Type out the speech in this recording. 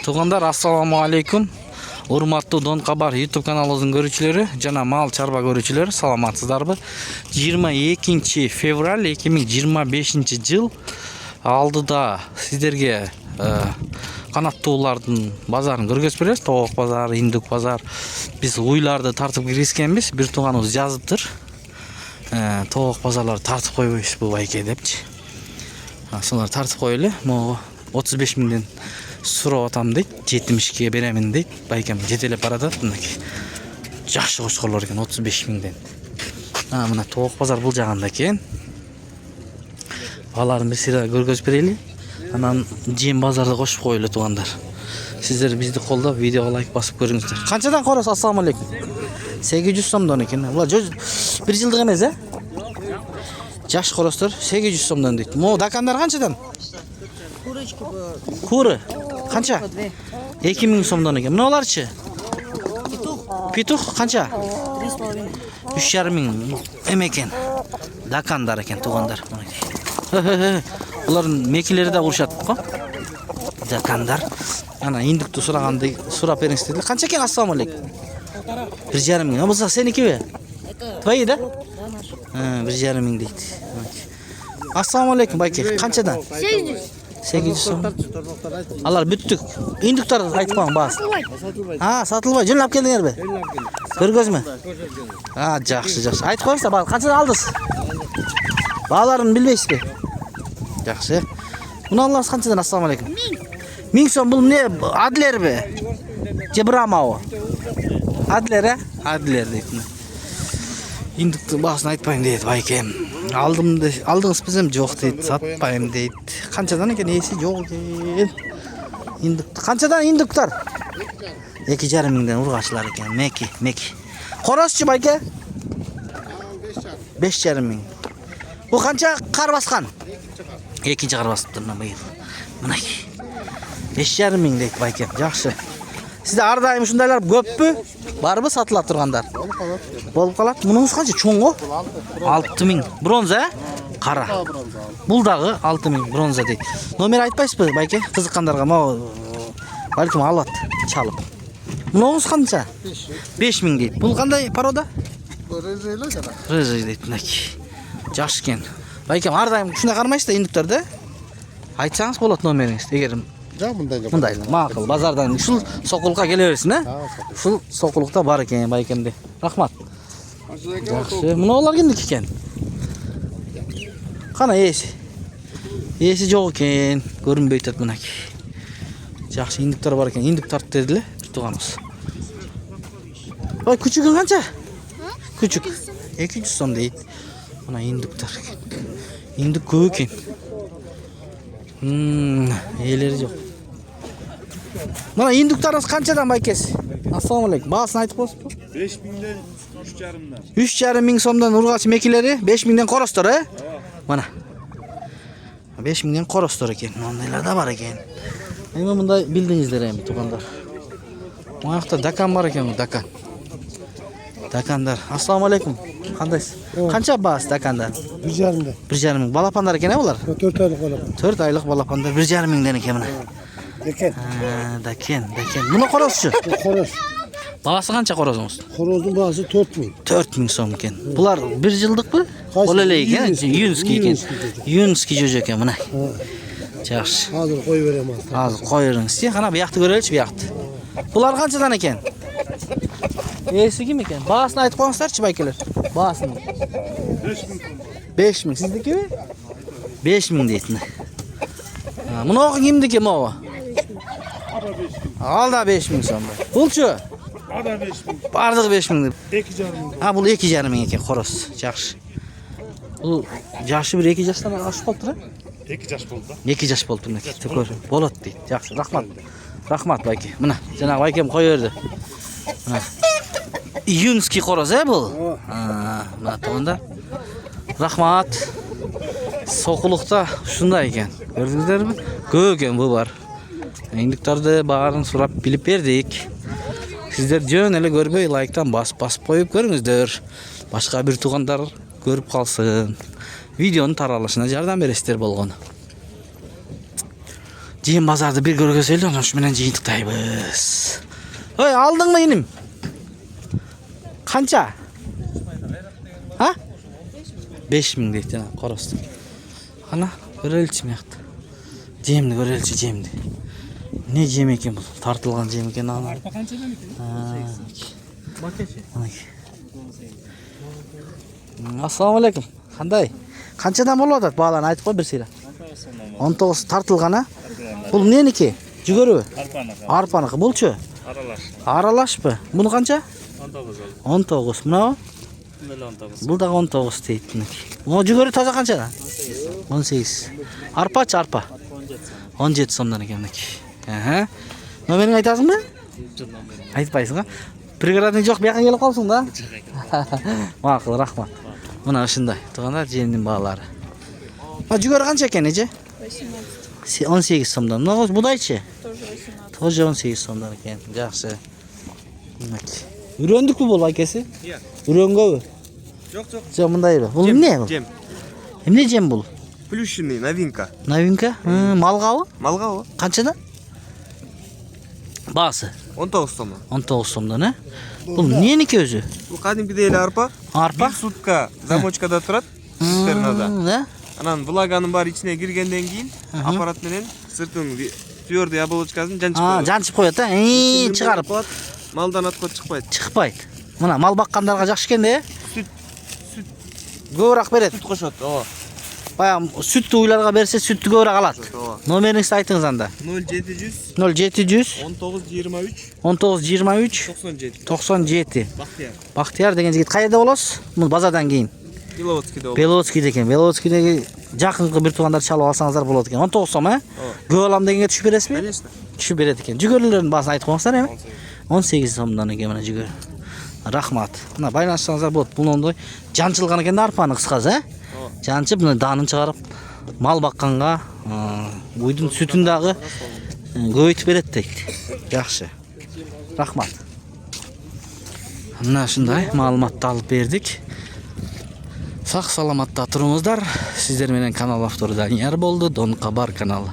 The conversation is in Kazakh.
Тугандар, ассаламу алейкум. Урматтуу Дон Кабар YouTube каналыбыздын көрүүчүлөрү жана мал чарба көрүүчүлөр, саламатсыздарбы? 22 февраль 2025 жыл алдыда сиздерге канаттуулардын базарын көргөзүп беребиз. Тоок базар, индук базар. Биз уйларды тартып киргизгенбиз. Бир тууганыбыз жазыптыр. Тоок базарларды тартып койбойсузбу байке депчи. Сонор тартып коелу. Могу 35 миңден сурап атам дейт, 70ке беремин дейт. Байкем жетелеп баратат. Мынакей. Жакшы кочкорлор экен 35 миңден. Мына тоок базар бул жагында экен. Аларын бир сыйра көргөзүп берели. Анан жем базарды кошуп коелу туугандар. Сиздер бизди колдоп, видеого лайк басып көрүңүздөр. Канчадан корос? Ассаламу алейкум. 800 сомдон экен. Була 1 жылдык эмес, Жаш коростор 800 сомдон дейт. Могу дакандар канчадан? Куры. Канча? 2000 сомдон экен. Мыналарчы? Петух канча? 3,5 миң эме экен. Дакандар экен туугандар. Булардын мекилери да урушат го. Дакандар. Ана индукту сураганды сурап бериңиз деди. Канча экен? Ассаламу алейкум. 1,5 миң. Болсо сеникиби? Твои да? 1,5 миң дейт. Ассаламу алейкум байке. Канчадан? 800 сом. Алар бүттүк. Индуктар айтып коюң баас. Сатылбай. Жөн алып келдиңерби? Көргөзмө. Жакшы. Айтып коюңуздар, баары канчадан алдыңыз? Бааларын билбейсизби? Жакшы. Муну аласыз канчадан? Ассаламу алейкум. 1000 сом. Бул эмне? Адлерби? Же брамабы? Адлер, Адлер дейт. Индуктун баасын айтпайм дейт байкем. Алдыңыз бизем жок дейт, сатпайм дейт. Канчадан экен? Эси жок экен. Индук канчадан индуктар? 2,5 миңден ургачылар экен. Меки. Коросчу байке? 5,5 миң. Бу канча кар баскан? Экинчи кар басыптыр мына быйыл. Мынакей. 5,5 миң дейт байкем. Жакшы. Сизде ар дайым ушундайлар көппү? Барбы сатыла тургандар? Болуп калат. Мунуңуз канча? Чоң го? 6 миң. Бронза, кара. Бул дагы 6 миң бронза дейт. Номер айтпайсызбы байке? Кызыккандарга могу балким алат чалып. Мунуңуз канча? 5 миң дейт. Бул кандай порода? Рыжий дейт. Жакшы экен. Байкем ар дайым ушундай кармайсыз да индуктарды? Айтсаңыз болот номериңизди. Эгер мындай макул базардан ушул сокулукка келе берсин, Ушул сокулукта бар экен байкемде. Рахмат. Жакшы. Муналар кимдики экен? Кана эси жок экен. Көрүнбөй атат мынакей. Жакшы индуктар бар экен. Индук тарт деди эле тууганыбыз. Ой, күчүгүң канча? Күчүк 200 сом дейт. Мына индуктар. Индук көп экен. Элери жок. Мына индуктарыңыз канчадан байкес? Ассаламу алейкум. Баасын айтып коесузбу? 5 миңден 3,5 миңден. 3,5 миң сомдон ургач мекилери, 5 миңден коростор, Мына. 5 миңден коростор экен. Мындайлар да бар экен. Эми мындай билдиңиздер эми туугандар. Мынакта дакан бар экен, дакан. Дакандар. Ассаламу алейкум. Кандайсыз? Канча баас дакандар? 1,5 миң. Балапандар экен, булар? 4 айлык балапан. 4 айлык балапандар 1,5 миңден экен мына. Дакен. Муну корозчу? Короз. Баасы канча корозуңуз? Короздун баасы 4 миң. 4 миң сом экен. Булар 1 жылдыкпы? Ол эле экен, юнский экен. Юнский жожо экен мына. Жакшы. Азыр кой берем Азыр кой бериңиз. Кана буякты көрөлүчү, буякты. Булар канчадан экен? Эси ким экен? Баасын айтып коюңуздарчы байкелер. Баасын. 5 миң. Сиздикиби? 5 миң дейт. Муну кимдики могу? Алда 5 миң сом. Булчу? Ада 5 миң. Бардыгы 5 миң. 2,5 миң. Бул 2,5 миң экен короз. Жакшы. Бул жашы бир 2 жаштан ашып калыптыр, 2 жаш болду да. 2 жаш болуптур мынакей. Болот дейт. Жакшы. Рахмат байке. Мына жана байкем кой берди. Мына. Юнский короз, бул? Мына тууганда. Рахмат. Сокулукта ушундай экен. Көрдүңүздөрбү? Көп экен бул бар. Индуктарды баарын сурап билип бердик. Сиздер жөн эле көрбөй лайктан басып коюп көрүңүздөр. Башка бир туугандар көрүп калсын. Видеонун таралышына жардам бересиздер болгону. Жем базарды bir көргөзөлү, ana şu менен жыйынтыктайбыз. Ой, алдыңмы иним? Канча? Ha? 5000 дейт жана коросту. Ana көрөлчү мыякта. Жемди көрөлчү, жемди. Не жем экен бул? Тартылган жем экен ана. Arpa kançadan ekan? Assalamu alaykum. Qanday? Qanchadan bo'ladi? Ba'lan aytib qo'y bir sira. 19 tartilgan ha? Bul meniki? Jugurbi? Arpaniki. Arpaniki. Bulchi? Aralash. Aralashmi? Buni qancha? 19. 19. Mana Bunda 19. bu da 19 deydi buniki. Bu juguri toza qanchadan? 18. Arpachi arpa. 17 so'mdan ekan buniki. Aha. Nomeringni aytasizmi? Aytpaysizmi? Prigradning yo'q, bu yoqqa kelib qolsin-da. Ma'qul, rahmat. Mana shunday. Tug'anlar jemning bog'lari. Ha, juguri qancha ekan, necha? 18 so'mdan. Budaychi? Тоже 18 so'mdan ekan. Yaxshi. Üröndükmü bu akesi? Yo'q. Üröngöbü? Yo'q, yo'q. Yo'q, bunday bu. Bu ne bu? Jem. Ne jem bu? Плющенный, новинка. Новинка? Malgavı? Malgava. Qanchadan? Bası. 19 so'm. 19 so'mdan, ha? Bu neniki o'zi? Bu qadimgidek arpa. Arpa? Bir sutka zamочкада turadi. Cisternada. Ne? Anan vlaganing bari içine girgenden keyin aparat menen sırtın tвердый оболочкасын janchib Ha, qo'yadi. janchib qo'yadi, ha? Chiqarib Maldan atqa chiqmaydi. chiqmaydi. Mana mal baqqanlarga yaxshi ekan-da. Süt Ko'proq beradi. süt qo'shadi. O. Bayam sütni uylarga bersa, sütni ko'proq aladi. O. Nomeringizni aytingiz anda. 0700 0700 1923 1923 97. 97. Baxtiyor. Baxtiyor degan yigit qayerda bo'lasiz? Bu bozordan keyin. Kilovatskida. Belovoskiyda ekan. Belovoskiydagi yaqinqi bir tuğanlar chalib olsangizlar bo'ladi ekan. 19 so'm, ha? Go'lam deganga tushib berasizmi? Конечно. Tushib beradi ekan. Jugurlarning bazini aytib qo'ysanglar ham. 18 so'mdan ekan mana jugur. Rahmat. Mana baylanishsangizlar bo'ladi. Bunday janchilgan ekan arpani qisqasi, ha? Janchib buni danini chiqarib mal baqqanga, uydun sütündagi ko'yitib beradi deydi. Yaxshi. Rahmat. Mana shunday ma'lumotni olib berdik. Sağ salamatda turыңыздар. Sizler menen kanal avtoru Daniyar boldu. Don Kabar kanalı.